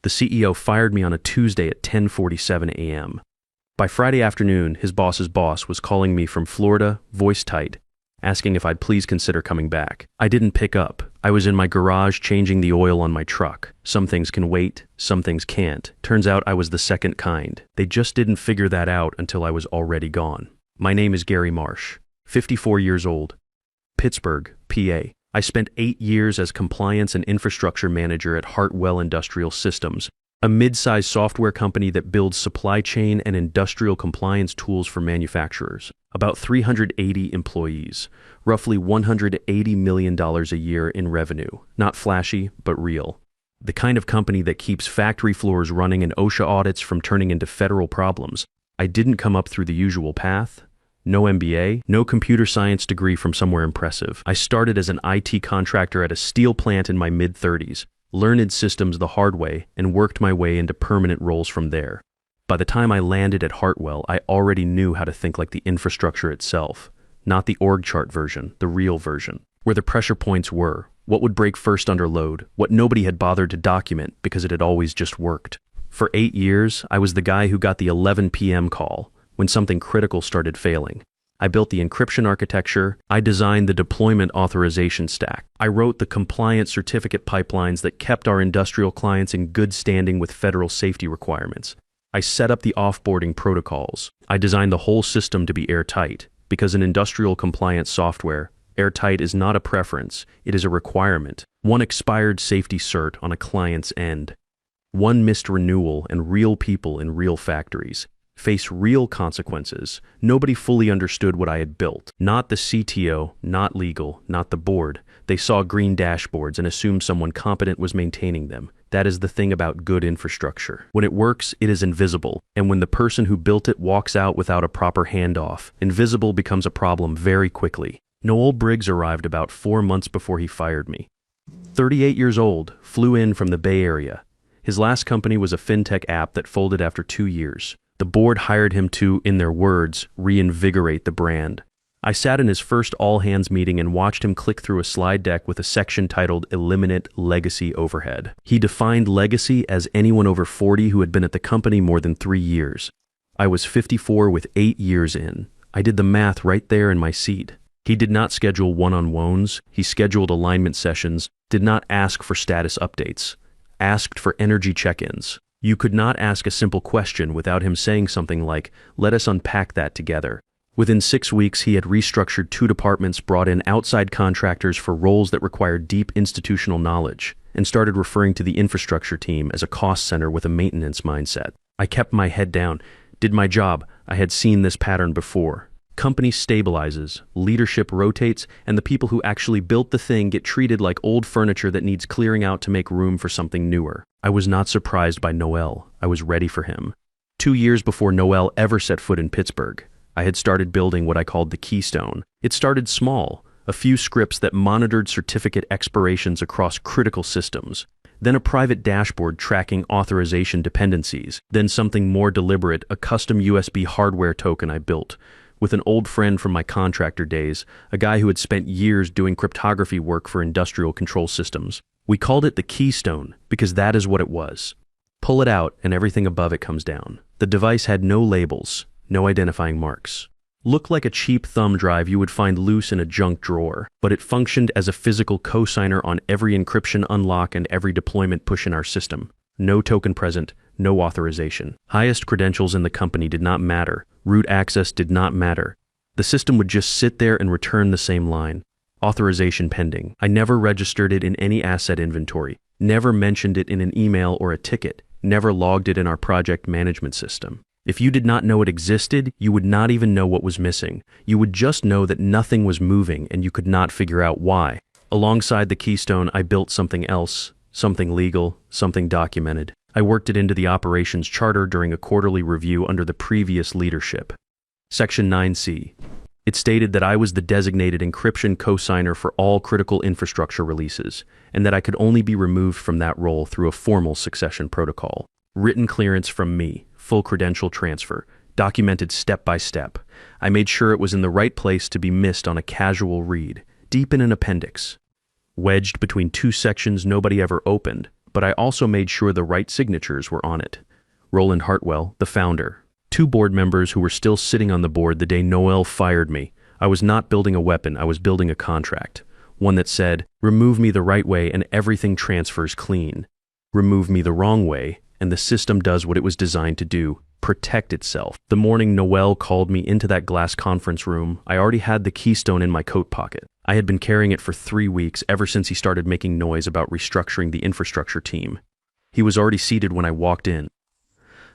The CEO fired me on a Tuesday at 10:47 a.m. By Friday afternoon, his boss's boss was calling me from Florida, voice tight, asking if I'd please consider coming back. I didn't pick up. I was in my garage changing the oil on my truck. Some things can wait, some things can't. Turns out I was the second kind. They just didn't figure that out until I was already gone. My name is Gary Marsh, 54 years old, Pittsburgh, PA. I spent 8 years as compliance and infrastructure manager at Hartwell Industrial Systems, a mid-sized software company that builds supply chain and industrial compliance tools for manufacturers. About 380 employees, roughly $180 million a year in revenue. Not flashy, but real. The kind of company that keeps factory floors running and OSHA audits from turning into federal problems. I didn't come up through the usual path. No MBA, no computer science degree from somewhere impressive. I started as an IT contractor at a steel plant in my mid-30s. Learned systems the hard way, and worked my way into permanent roles from there. By the time I landed at Hartwell, I already knew how to think like the infrastructure itself, not the org chart version, the real version, where the pressure points were, what would break first under load, what nobody had bothered to document because it had always just worked. For 8 years, I was the guy who got the 11 p.m. call when something critical started failing. I built the encryption architecture, I designed the deployment authorization stack, I wrote the compliance certificate pipelines that kept our industrial clients in good standing with federal safety requirements. I set up the offboarding protocols. I designed the whole system to be airtight, because in industrial compliance software, airtight is not a preference, it is a requirement. One expired safety cert on a client's end. One missed renewal and real people in real factories face real consequences. Nobody fully understood what I had built. Not the CTO, not legal, not the board. They saw green dashboards and assumed someone competent was maintaining them. That is the thing about good infrastructure. When it works, it is invisible. And when the person who built it walks out without a proper handoff, invisible becomes a problem very quickly. Noel Briggs arrived about 4 months before he fired me. 38 years old, flew in from the Bay Area. His last company was a fintech app that folded after 2 years. The board hired him to, in their words, reinvigorate the brand. I sat in his first all-hands meeting and watched him click through a slide deck with a section titled Eliminate Legacy Overhead. He defined legacy as anyone over 40 who had been at the company more than 3 years. I was 54 with 8 years in. I did the math right there in my seat. He did not schedule one-on-ones. He scheduled alignment sessions, did not ask for status updates, asked for energy check-ins. You could not ask a simple question without him saying something like, "Let us unpack that together." Within 6 weeks, he had restructured 2 departments, brought in outside contractors for roles that required deep institutional knowledge, and started referring to the infrastructure team as a cost center with a maintenance mindset. I kept my head down, did my job. I had seen this pattern before. Company stabilizes, leadership rotates, and the people who actually built the thing get treated like old furniture that needs clearing out to make room for something newer. I was not surprised by Noel. I was ready for him. 2 years before Noel ever set foot in Pittsburgh, I had started building what I called the keystone. It started small, a few scripts that monitored certificate expirations across critical systems, then a private dashboard tracking authorization dependencies, then something more deliberate, a custom USB hardware token I built, with an old friend from my contractor days, a guy who had spent years doing cryptography work for industrial control systems. We called it the keystone because that is what it was. Pull it out and everything above it comes down. The device had no labels, no identifying marks. Looked like a cheap thumb drive you would find loose in a junk drawer, but it functioned as a physical cosigner on every encryption unlock and every deployment push in our system. No token present, no authorization. Highest credentials in the company did not matter. Root access did not matter. The system would just sit there and return the same line. Authorization pending. I never registered it in any asset inventory, never mentioned it in an email or a ticket, never logged it in our project management system. If you did not know it existed, you would not even know what was missing. You would just know that nothing was moving and you could not figure out why. Alongside the keystone, I built something else, something legal, something documented. I worked it into the operations charter during a quarterly review under the previous leadership. Section 9C. It stated that I was the designated encryption cosigner for all critical infrastructure releases, and that I could only be removed from that role through a formal succession protocol. Written clearance from me, full credential transfer, documented step by step. I made sure it was in the right place to be missed on a casual read, deep in an appendix. Wedged between 2 sections nobody ever opened, but I also made sure the right signatures were on it. Roland Hartwell, the founder. 2 board members who were still sitting on the board the day Noel fired me. I was not building a weapon, I was building a contract. One that said, remove me the right way and everything transfers clean. Remove me the wrong way, and the system does what it was designed to do, protect itself. The morning Noel called me into that glass conference room, I already had the keystone in my coat pocket. I had been carrying it for 3 weeks, ever since he started making noise about restructuring the infrastructure team. He was already seated when I walked in.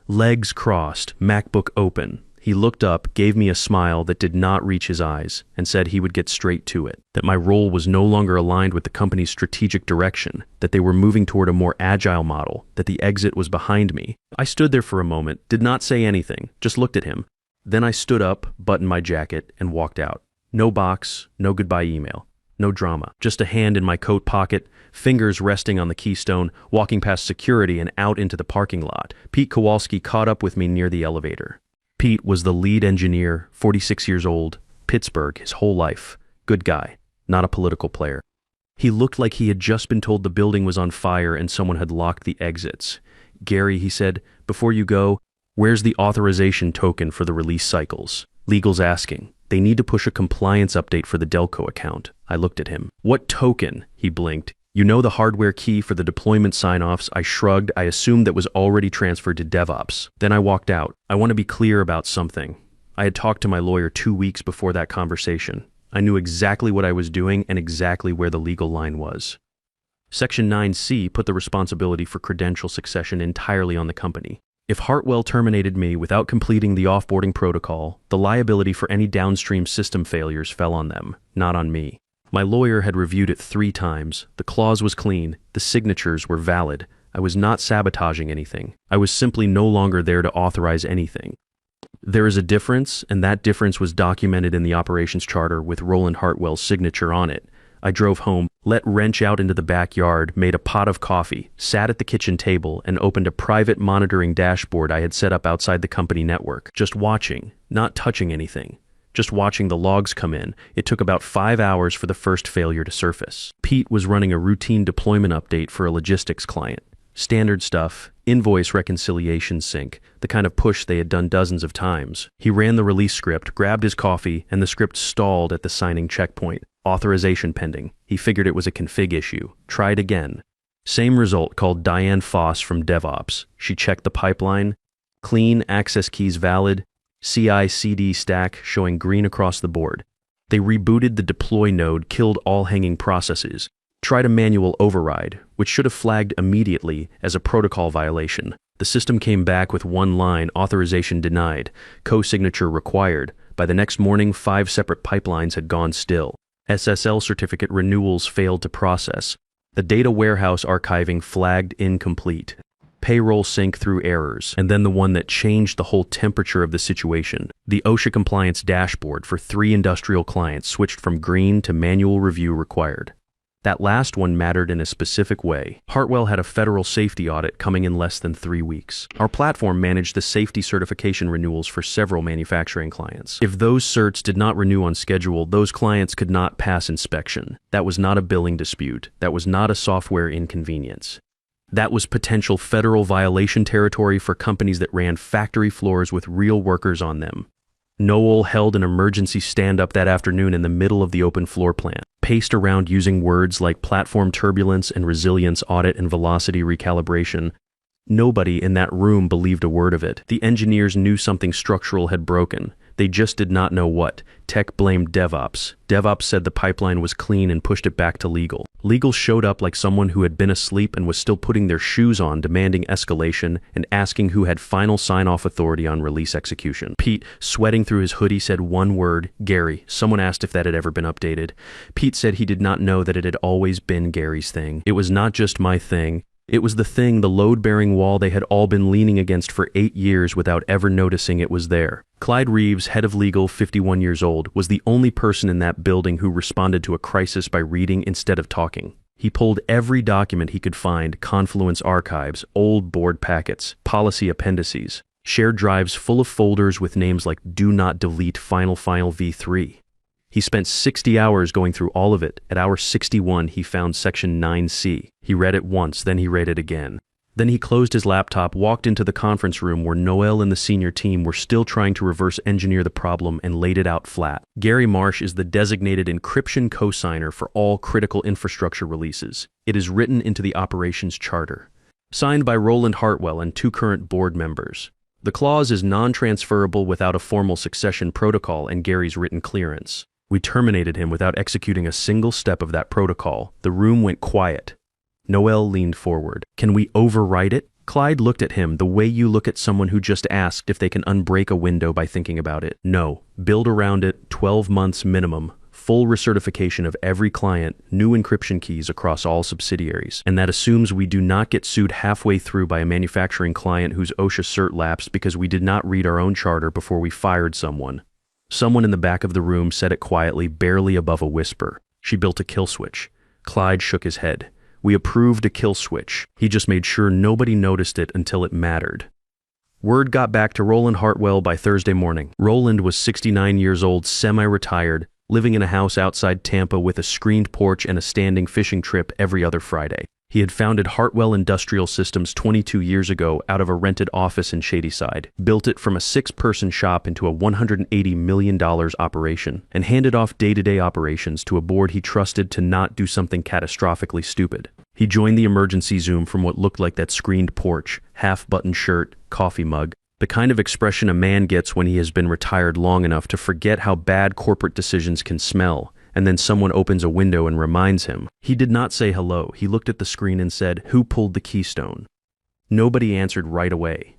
Legs crossed, MacBook open. He looked up, gave me a smile that did not reach his eyes, and said he would get straight to it, that my role was no longer aligned with the company's strategic direction, that they were moving toward a more agile model, that the exit was behind me. I stood there for a moment, did not say anything, just looked at him. Then I stood up, buttoned my jacket, and walked out. No box, no goodbye email, no drama, just a hand in my coat pocket, fingers resting on the keystone, walking past security and out into the parking lot. Pete Kowalski caught up with me near the elevator. Pete was the lead engineer, 46 years old, Pittsburgh his whole life. Good guy, not a political player. He looked like he had just been told the building was on fire and someone had locked the exits. Gary, he said, before you go, where's the authorization token for the release cycles? Legal's asking. They need to push a compliance update for the Delco account. I looked at him. What token? He blinked. You know the hardware key for the deployment sign-offs? I shrugged. I assumed that was already transferred to DevOps. Then I walked out. I want to be clear about something. I had talked to my lawyer 2 weeks before that conversation. I knew exactly what I was doing and exactly where the legal line was. Section 9C put the responsibility for credential succession entirely on the company. If Hartwell terminated me without completing the offboarding protocol, the liability for any downstream system failures fell on them, not on me. My lawyer had reviewed it 3 times. The clause was clean. The signatures were valid. I was not sabotaging anything. I was simply no longer there to authorize anything. There is a difference, and that difference was documented in the operations charter with Roland Hartwell's signature on it. I drove home, let Wrench out into the backyard, made a pot of coffee, sat at the kitchen table, and opened a private monitoring dashboard I had set up outside the company network. Just watching, not touching anything. Just watching the logs come in. It took about 5 hours for the first failure to surface. Pete was running a routine deployment update for a logistics client. Standard stuff, invoice reconciliation sync, the kind of push they had done dozens of times. He ran the release script, grabbed his coffee, and the script stalled at the signing checkpoint. Authorization pending. He figured it was a config issue. Tried again. Same result, called Diane Foss from DevOps. She checked the pipeline. Clean, access keys valid. CI/CD stack showing green across the board. They rebooted the deploy node, killed all hanging processes. Tried a manual override, which should have flagged immediately as a protocol violation. The system came back with one line, authorization denied, co-signature required. By the next morning, 5 separate pipelines had gone still. SSL certificate renewals failed to process. The data warehouse archiving flagged incomplete. Payroll sync through errors, and then the one that changed the whole temperature of the situation. The OSHA compliance dashboard for 3 industrial clients switched from green to manual review required. That last one mattered in a specific way. Hartwell had a federal safety audit coming in less than 3 weeks. Our platform managed the safety certification renewals for several manufacturing clients. If those certs did not renew on schedule, those clients could not pass inspection. That was not a billing dispute. That was not a software inconvenience. That was potential federal violation territory for companies that ran factory floors with real workers on them. Noel held an emergency stand-up that afternoon in the middle of the open floor plant, paced around using words like platform turbulence and resilience audit and velocity recalibration. Nobody in that room believed a word of it. The engineers knew something structural had broken. They just did not know what. Tech blamed DevOps. DevOps said the pipeline was clean and pushed it back to legal. Legal showed up like someone who had been asleep and was still putting their shoes on, demanding escalation and asking who had final sign-off authority on release execution. Pete, sweating through his hoodie, said one word, Gary. Someone asked if that had ever been updated. Pete said he did not know that it had always been Gary's thing. It was not just my thing. It was the thing, the load-bearing wall they had all been leaning against for 8 years without ever noticing it was there. Clyde Reeves, head of legal, 51 years old, was the only person in that building who responded to a crisis by reading instead of talking. He pulled every document he could find, Confluence archives, old board packets, policy appendices, shared drives full of folders with names like Do Not Delete Final v3. He spent 60 hours going through all of it. At hour 61, he found section 9C. He read it once, then he read it again. Then he closed his laptop, walked into the conference room where Noel and the senior team were still trying to reverse engineer the problem, and laid it out flat. Gary Marsh is the designated encryption cosigner for all critical infrastructure releases. It is written into the operations charter. Signed by Roland Hartwell and 2 current board members. The clause is non-transferable without a formal succession protocol and Gary's written clearance. We terminated him without executing a single step of that protocol. The room went quiet. Noel leaned forward. Can we overwrite it? Clyde looked at him the way you look at someone who just asked if they can unbreak a window by thinking about it. No. Build around it, 12 months minimum. Full recertification of every client, new encryption keys across all subsidiaries. And that assumes we do not get sued halfway through by a manufacturing client whose OSHA cert lapsed because we did not read our own charter before we fired someone. Someone in the back of the room said it quietly, barely above a whisper. She built a kill switch. Clyde shook his head. We approved a kill switch. He just made sure nobody noticed it until it mattered. Word got back to Roland Hartwell by Thursday morning. Roland was 69 years old, semi-retired, living in a house outside Tampa with a screened porch and a standing fishing trip every other Friday. He had founded Hartwell Industrial Systems 22 years ago out of a rented office in Shadyside, built it from a 6-person shop into a $180 million operation, and handed off day-to-day operations to a board he trusted to not do something catastrophically stupid. He joined the emergency Zoom from what looked like that screened porch, half-button shirt, coffee mug, the kind of expression a man gets when he has been retired long enough to forget how bad corporate decisions can smell, and then someone opens a window and reminds him. He did not say hello. He looked at the screen and said, "Who pulled the keystone?" Nobody answered right away.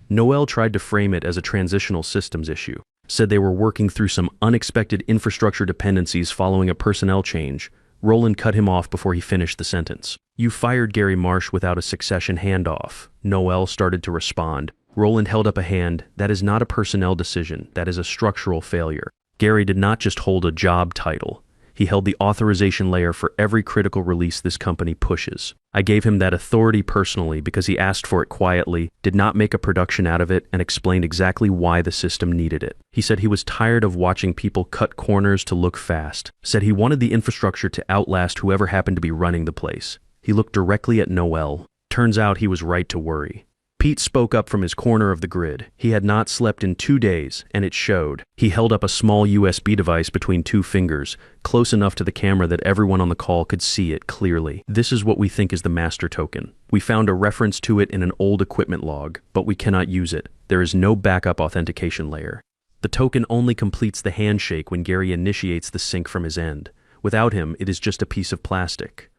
Noel tried to frame it as a transitional systems issue, said they were working through some unexpected infrastructure dependencies following a personnel change. Roland cut him off before he finished the sentence. You fired Gary Marsh without a succession handoff. Noel started to respond. Roland held up a hand. That is not a personnel decision. That is a structural failure. Gary did not just hold a job title. He held the authorization layer for every critical release this company pushes. I gave him that authority personally because he asked for it quietly, did not make a production out of it, and explained exactly why the system needed it. He said he was tired of watching people cut corners to look fast. Said he wanted the infrastructure to outlast whoever happened to be running the place. He looked directly at Noel. Turns out he was right to worry. Pete spoke up from his corner of the grid. He had not slept in 2 days, and it showed. He held up a small USB device between 2 fingers, close enough to the camera that everyone on the call could see it clearly. This is what we think is the master token. We found a reference to it in an old equipment log, but we cannot use it. There is no backup authentication layer. The token only completes the handshake when Gary initiates the sync from his end. Without him, it is just a piece of plastic.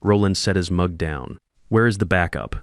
Roland set his mug down. Where is the backup?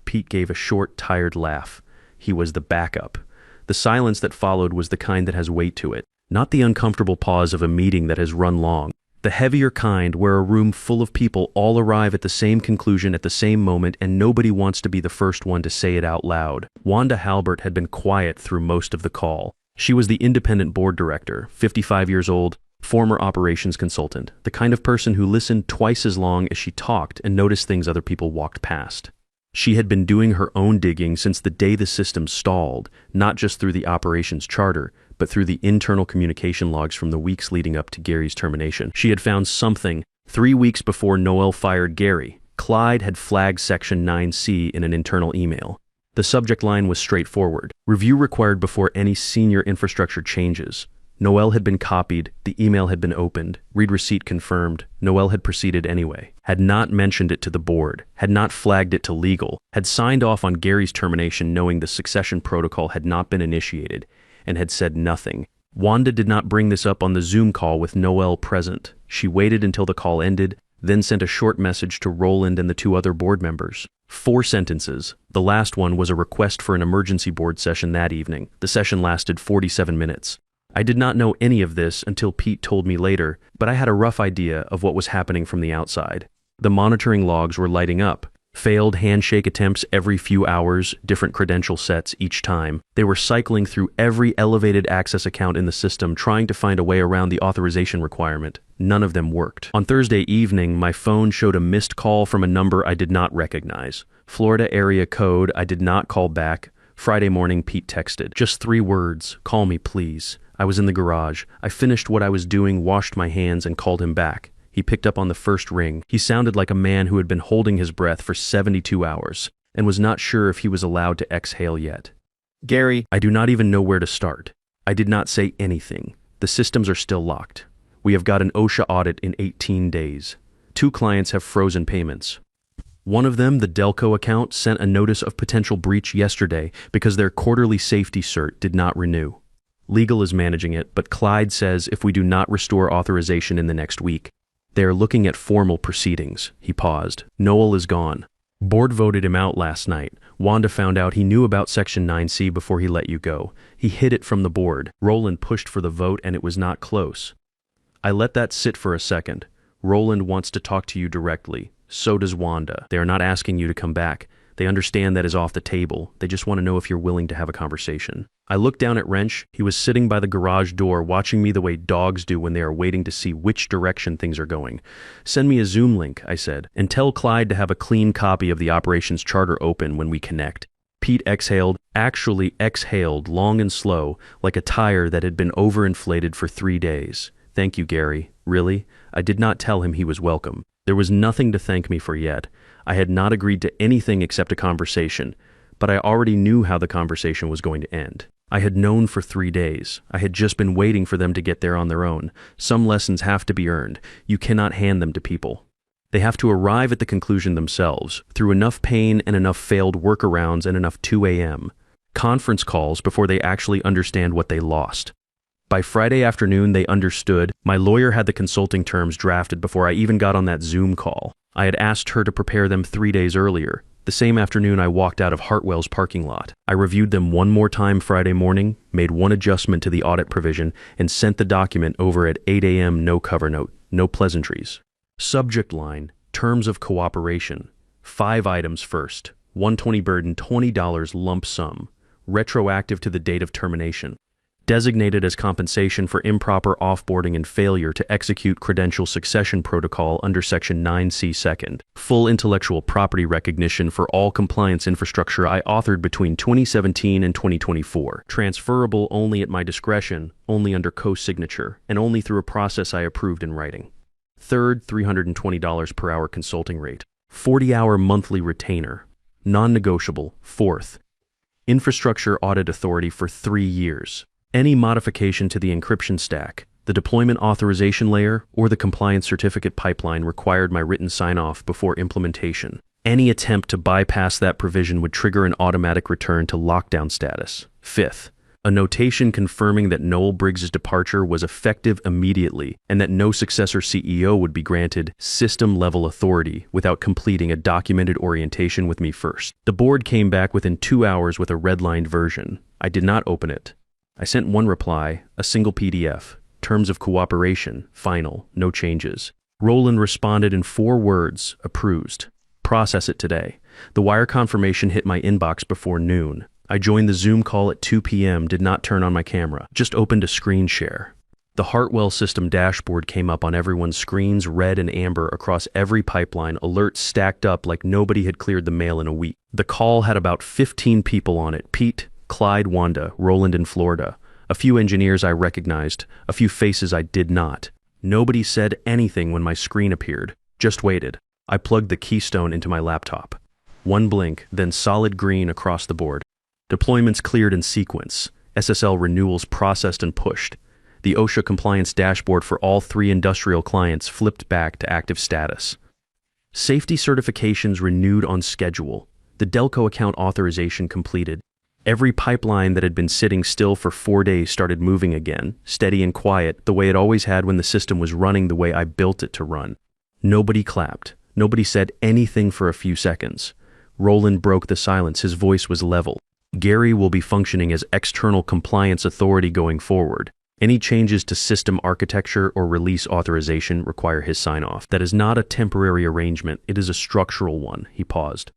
Pete gave a short, tired laugh. He was the backup. The silence that followed was the kind that has weight to it, not the uncomfortable pause of a meeting that has run long. The heavier kind where a room full of people all arrive at the same conclusion at the same moment and nobody wants to be the first one to say it out loud. Wanda Halbert had been quiet through most of the call. She was the independent board director, 55 years old, former operations consultant, the kind of person who listened twice as long as she talked and noticed things other people walked past. She had been doing her own digging since the day the system stalled, not just through the operations charter, but through the internal communication logs from the weeks leading up to Gary's termination. She had found something. 3 weeks before Noel fired Gary, Clyde had flagged Section 9C in an internal email. The subject line was straightforward. Review required before any senior infrastructure changes. Noel had been copied, the email had been opened, read receipt confirmed, Noel had proceeded anyway, had not mentioned it to the board, had not flagged it to legal, had signed off on Gary's termination knowing the succession protocol had not been initiated, and had said nothing. Wanda did not bring this up on the Zoom call with Noel present. She waited until the call ended, then sent a short message to Roland and the 2 other board members. 4 sentences. The last one was a request for an emergency board session that evening. The session lasted 47 minutes. I did not know any of this until Pete told me later, but I had a rough idea of what was happening from the outside. The monitoring logs were lighting up. Failed handshake attempts every few hours, different credential sets each time. They were cycling through every elevated access account in the system, trying to find a way around the authorization requirement. None of them worked. On Thursday evening, my phone showed a missed call from a number I did not recognize. Florida area code I did not call back. Friday morning, Pete texted. Just 3 words. Call me, please. I was in the garage. I finished what I was doing, washed my hands, and called him back. He picked up on the first ring. He sounded like a man who had been holding his breath for 72 hours and was not sure if he was allowed to exhale yet. Gary, I do not even know where to start. I did not say anything. The systems are still locked. We have got an OSHA audit in 18 days. 2 clients have frozen payments. One of them, the Delco account, sent a notice of potential breach yesterday because their quarterly safety cert did not renew. Legal is managing it, but Clyde says if we do not restore authorization in the next week, they are looking at formal proceedings. He paused. Noel is gone. Board voted him out last night. Wanda found out he knew about Section 9C before he let you go. He hid it from the board. Roland pushed for the vote and it was not close. I let that sit for a second. Roland wants to talk to you directly. So does Wanda. They are not asking you to come back. They understand that is off the table. They just want to know if you're willing to have a conversation. I looked down at Wrench. He was sitting by the garage door watching me the way dogs do when they are waiting to see which direction things are going. Send me a Zoom link, I said, and tell Clyde to have a clean copy of the operations charter open when we connect. Pete exhaled, actually exhaled long and slow, like a tire that had been overinflated for 3 days. Thank you, Gary. Really? I did not tell him he was welcome. There was nothing to thank me for yet. I had not agreed to anything except a conversation, but I already knew how the conversation was going to end. I had known for 3 days. I had just been waiting for them to get there on their own. Some lessons have to be earned. You cannot hand them to people. They have to arrive at the conclusion themselves, through enough pain and enough failed workarounds and enough 2 a.m. conference calls before they actually understand what they lost. By Friday afternoon, they understood. My lawyer had the consulting terms drafted before I even got on that Zoom call. I had asked her to prepare them 3 days earlier. The same afternoon, I walked out of Hartwell's parking lot. I reviewed them one more time Friday morning, made one adjustment to the audit provision, and sent the document over at 8 a.m. No cover note, no pleasantries. Subject line, terms of cooperation. 5 items first. 120 burden, $20 lump sum. Retroactive to the date of termination. Designated as compensation for improper offboarding and failure to execute credential succession protocol under Section 9C second. Full intellectual property recognition for all compliance infrastructure I authored between 2017 and 2024. Transferable only at my discretion, only under co-signature, and only through a process I approved in writing. Third, $320 per hour consulting rate. 40-hour monthly retainer. Non-negotiable. Fourth, infrastructure audit authority for 3 years. Any modification to the encryption stack, the deployment authorization layer, or the compliance certificate pipeline required my written sign-off before implementation. Any attempt to bypass that provision would trigger an automatic return to lockdown status. Fifth, a notation confirming that Noel Briggs's departure was effective immediately and that no successor CEO would be granted system-level authority without completing a documented orientation with me first. The board came back within 2 hours with a redlined version. I did not open it. I sent one reply, a single PDF, terms of cooperation, final, no changes. Roland responded in 4 words, approved. Process it today. The wire confirmation hit my inbox before noon. I joined the Zoom call at 2 p.m., did not turn on my camera, just opened a screen share. The Hartwell system dashboard came up on everyone's screens, red and amber across every pipeline, alerts stacked up like nobody had cleared the mail in a week. The call had about 15 people on it, Pete, Clyde, Wanda, Roland in Florida. A few engineers I recognized, a few faces I did not. Nobody said anything when my screen appeared, just waited. I plugged the keystone into my laptop. One blink, then solid green across the board. Deployments cleared in sequence. SSL renewals processed and pushed. The OSHA compliance dashboard for all 3 industrial clients flipped back to active status. Safety certifications renewed on schedule. The Delco account authorization completed. Every pipeline that had been sitting still for 4 days started moving again, steady and quiet, the way it always had when the system was running the way I built it to run. Nobody clapped. Nobody said anything for a few seconds. Roland broke the silence. His voice was level. Gary will be functioning as external compliance authority going forward. Any changes to system architecture or release authorization require his sign-off. That is not a temporary arrangement. It is a structural one. He paused.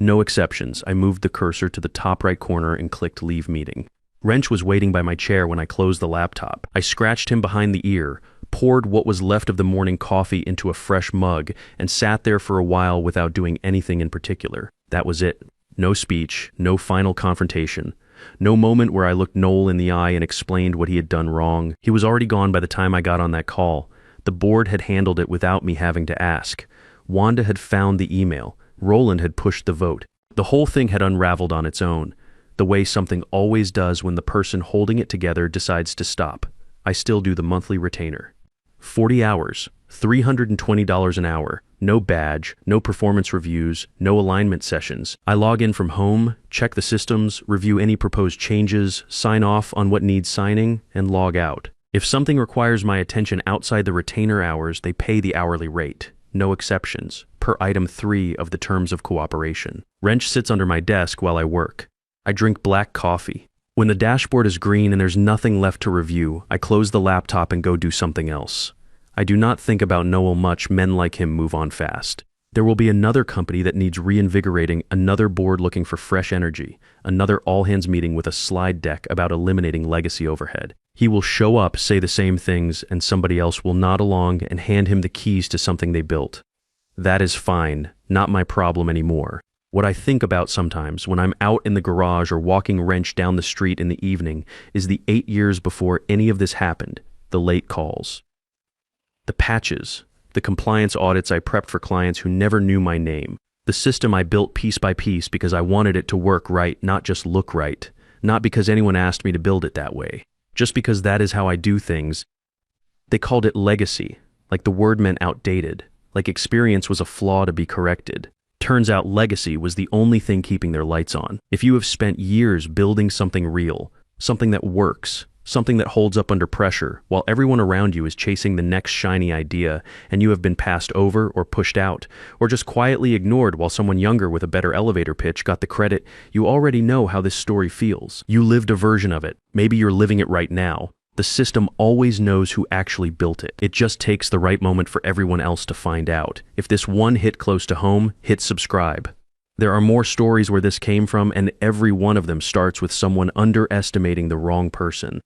No exceptions. I moved the cursor to the top right corner and clicked Leave Meeting. Wrench was waiting by my chair when I closed the laptop. I scratched him behind the ear, poured what was left of the morning coffee into a fresh mug, and sat there for a while without doing anything in particular. That was it. No speech, no final confrontation. No moment where I looked Noel in the eye and explained what he had done wrong. He was already gone by the time I got on that call. The board had handled it without me having to ask. Wanda had found the email. Roland had pushed the vote. The whole thing had unraveled on its own, the way something always does when the person holding it together decides to stop. I still do the monthly retainer. 40 hours, $320 an hour, no badge, no performance reviews, no alignment sessions. I log in from home, check the systems, review any proposed changes, sign off on what needs signing, and log out. If something requires my attention outside the retainer hours, they pay the hourly rate. No exceptions, per item 3 of the terms of cooperation. Wrench sits under my desk while I work. I drink black coffee. When the dashboard is green and there's nothing left to review, I close the laptop and go do something else. I do not think about Noel much. Men like him move on fast. There will be another company that needs reinvigorating, another board looking for fresh energy, another all-hands meeting with a slide deck about eliminating legacy overhead. He will show up, say the same things, and somebody else will nod along and hand him the keys to something they built. That is fine, not my problem anymore. What I think about sometimes when I'm out in the garage or walking Wrench down the street in the evening is the 8 years before any of this happened, the late calls. The patches, the compliance audits I prepped for clients who never knew my name, the system I built piece by piece because I wanted it to work right, not just look right, not because anyone asked me to build it that way, just because that is how I do things. They called it legacy, like the word meant outdated, like experience was a flaw to be corrected. Turns out legacy was the only thing keeping their lights on. If you have spent years building something real, something that works, something that holds up under pressure, while everyone around you is chasing the next shiny idea, and you have been passed over or pushed out, or just quietly ignored while someone younger with a better elevator pitch got the credit, you already know how this story feels. You lived a version of it. Maybe you're living it right now. The system always knows who actually built it. It just takes the right moment for everyone else to find out. If this one hit close to home, hit subscribe. There are more stories where this came from, and every one of them starts with someone underestimating the wrong person.